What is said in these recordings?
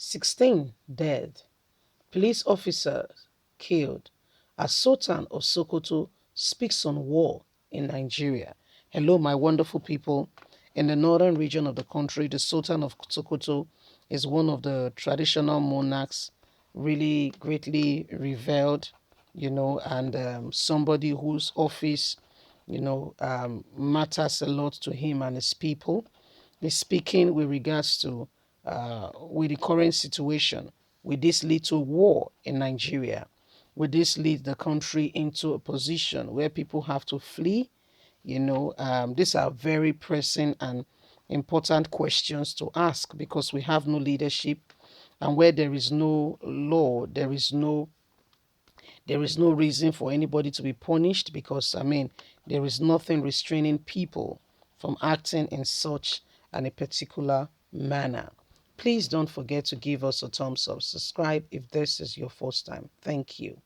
16 dead. Police officers killed as Sultan of Sokoto speaks on war in Nigeria. Hello, my wonderful people. In the northern region of the country, the Sultan of Sokoto is one of the traditional monarchs, really greatly revered, and somebody whose office, matters a lot to him and his people. He's speaking with regards to with the current situation, with this little war in Nigeria, will this lead the country into a position where people have to flee? These are very pressing and important questions to ask because we have no leadership, and where there is no law, there is no reason for anybody to be punished because, there is nothing restraining people from acting in such and a particular manner. Please don't forget to give us a thumbs up, subscribe if this is your first time. Thank you.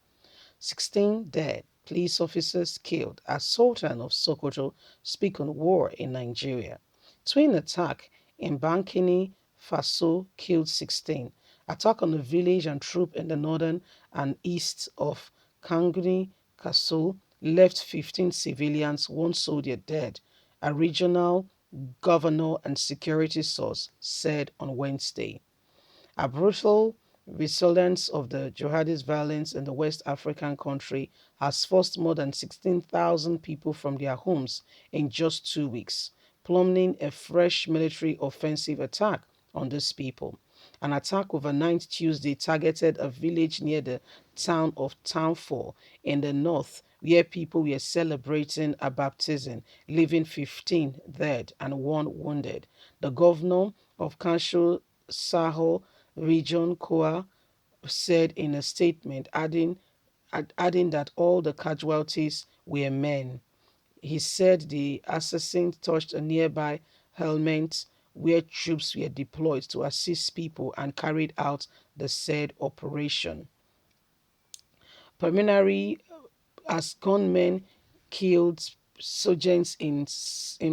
16 dead, police officers killed as Sultan of Sokoto speak on war in Nigeria. Twin attack in Bankini, Faso killed 16. Attack on a village and troop in the northern and east of Kangni, Kaso left 15 civilians, one soldier dead. A regional governor and security source said on Wednesday. A brutal resurgence of the jihadist violence in the West African country has forced more than 16,000 people from their homes in just 2 weeks, plummeting a fresh military offensive attack on these people. An attack overnight Tuesday targeted a village near the town of Townfall in the north, where people were celebrating a baptism, leaving 15 dead and one wounded. The governor of Kanshu Sahel region, Koa, said in a statement, adding that all the casualties were men. He said the assassin touched a nearby helmet where troops were deployed to assist people and carried out the said operation. Preliminary as gunmen killed insurgents in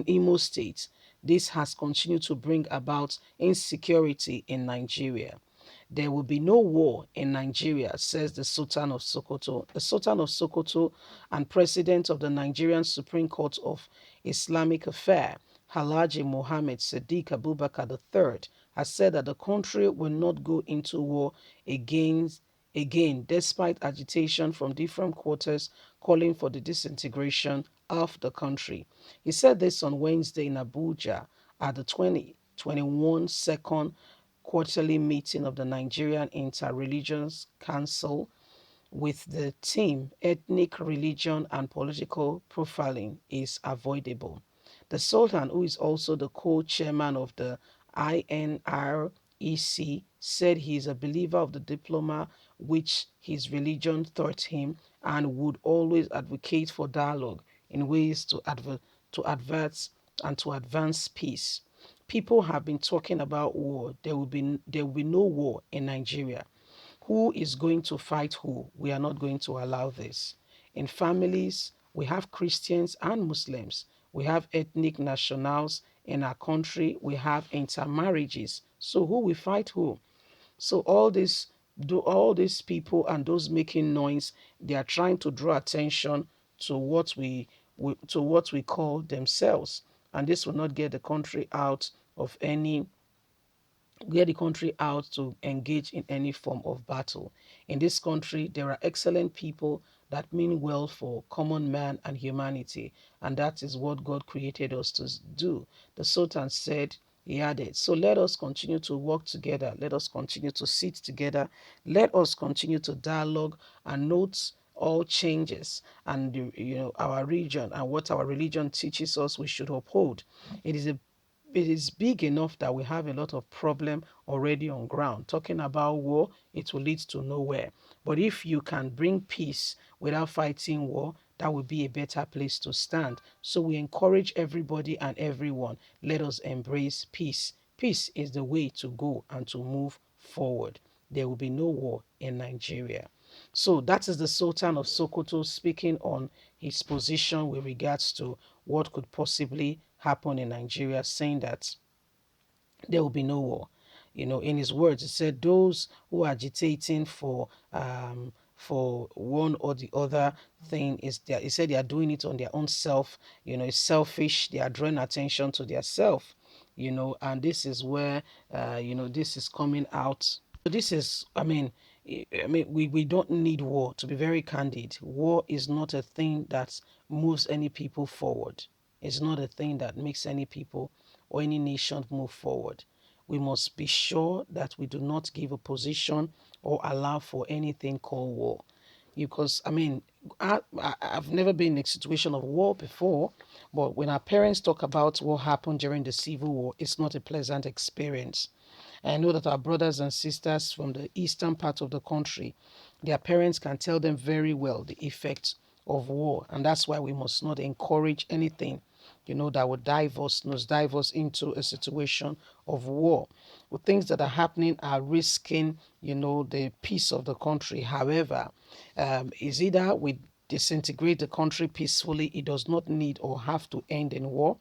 Imo State. This has continued to bring about insecurity in Nigeria. There will be no war in Nigeria, says the Sultan of Sokoto. The Sultan of Sokoto and President of the Nigerian Supreme Court of Islamic Affairs, Halaji Mohammed Sadiq Abubakar III, has said that the country will not go into war again, despite agitation from different quarters calling for the disintegration of the country. He said this on Wednesday in Abuja at the 2021 second quarterly meeting of the Nigerian Inter-Religious Council with the theme Ethnic, Religion and Political Profiling is Avoidable. The Sultan, who is also the co-chairman of the INREC, said he is a believer of the diploma which his religion taught him and would always advocate for dialogue in ways to advance peace. People have been talking about war. There will be no war in Nigeria. Who is going to fight who? We are not going to allow this. In families, we have Christians and Muslims. We have ethnic nationals in our country. We have intermarriages. So who will fight who? So all these people and those making noise, they are trying to draw attention to what we call themselves, and this will not get the country out of any get the country out to engage in any form of battle. In this country, there are excellent people that mean well for common man and humanity, and that is what God created us to do. The Sultan said, he added, so let us continue to work together. Let us continue to sit together. Let us continue to dialogue and note all changes and our region and what our religion teaches us we should uphold. It is big enough that we have a lot of problem already on ground. Talking about war, it will lead to nowhere. But if you can bring peace without fighting war, that would be a better place to stand. So we encourage everybody and everyone, let us embrace peace. Peace is the way to go and to move forward. There will be no war in Nigeria. So that is the Sultan of Sokoto speaking on his position with regards to what could possibly happen in Nigeria, saying that there will be no war. In his words, he said, those who are agitating for one or the other thing is that he said they are doing it on their own self. It's selfish. They are drawing attention to their self. And this is where this is coming out. So this is, I mean, we don't need war. To be very candid, war is not a thing that moves any people forward. It's not a thing that makes any people or any nation move forward. We must be sure that we do not give a position or allow for anything called war. Because, I've never been in a situation of war before, but when our parents talk about what happened during the Civil War, it's not a pleasant experience. I know that our brothers and sisters from the eastern part of the country, their parents can tell them very well the effects of war. And that's why we must not encourage anything, that would dive us into a situation of war. The things that are happening are risking, the peace of the country. However, is either we disintegrate the country peacefully, it does not need or have to end in war,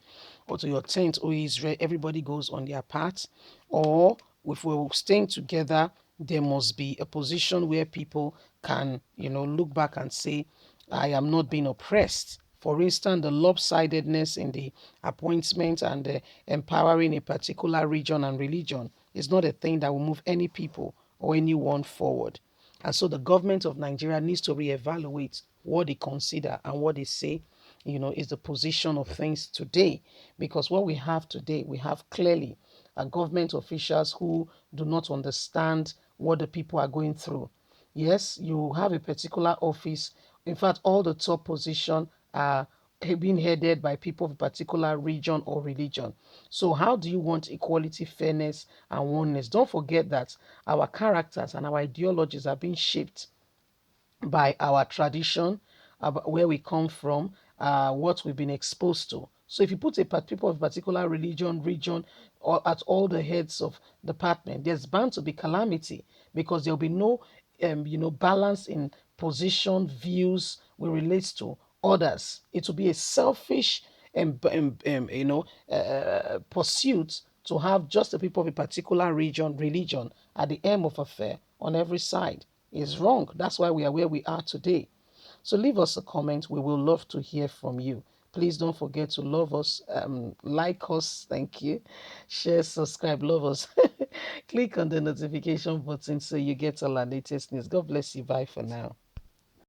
or to your tent, O Israel, everybody goes on their path, or if we're staying together, there must be a position where people can, look back and say, I am not being oppressed. For instance, the lopsidedness in the appointment and the empowering a particular region and religion is not a thing that will move any people or anyone forward. And so the government of Nigeria needs to reevaluate what they consider and what they say, is the position of things today. Because what we have today, we have clearly government officials who do not understand what the people are going through. Yes, you have a particular office. In fact, all the top positions are being headed by people of a particular region or religion. So how do you want equality, fairness, and oneness? Don't forget that our characters and our ideologies are being shaped by our tradition, where we come from, what we've been exposed to. So if you put people of a particular religion, region, or at all the heads of department, there's bound to be calamity because there'll be no, balance in position, views we relate to others. It will be a selfish pursuit to have just the people of a particular region, religion at the aim of affair on every side. Is wrong. That's why we are where we are today. So leave us a comment. We will love to hear from you. Please don't forget to love us, like us, thank you, share, subscribe, love us. Click on the notification button so you get all our latest news. God bless you. Bye for now.